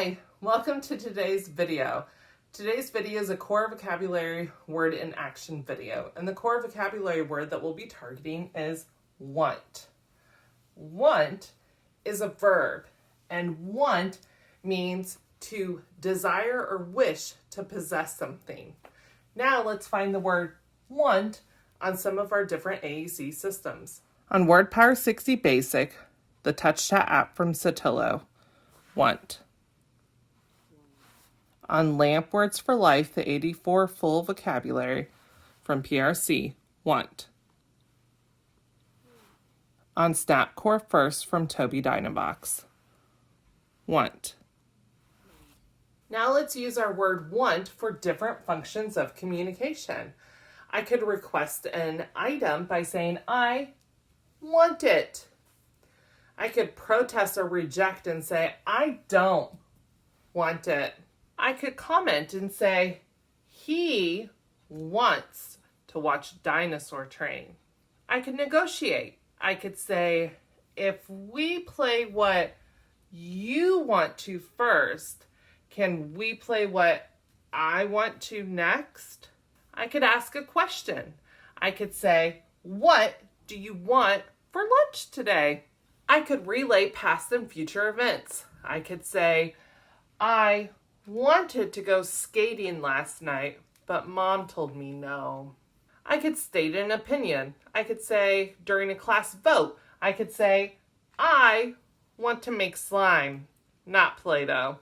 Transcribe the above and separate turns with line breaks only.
Hi, welcome to today's video. Today's video is a core vocabulary word in action video, and the core vocabulary word that we'll be targeting is want. Want is a verb, and want means to desire or wish to possess something. Now let's find the word want on some of our different AAC systems. On WordPower 60 Basic, the Touch Chat app from Sotillo, want. On LAMP Words for Life, the 84 full vocabulary from PRC, want. On Snapcore First from Toby Dynavox, want. Now let's use our word want for different functions of communication. I could request an item by saying, I want it. I could protest or reject and say, I don't want it. I could comment and say, he wants to watch Dinosaur Train. I could negotiate. I could say, if we play what you want to first, can we play what I want to next? I could ask a question. I could say, what do you want for lunch today? I could relay past and future events. I could say, I wanted to go skating last night, but Mom told me no. I could state an opinion. I could say, during a class vote, I could say, I want to make slime, not Play-Doh.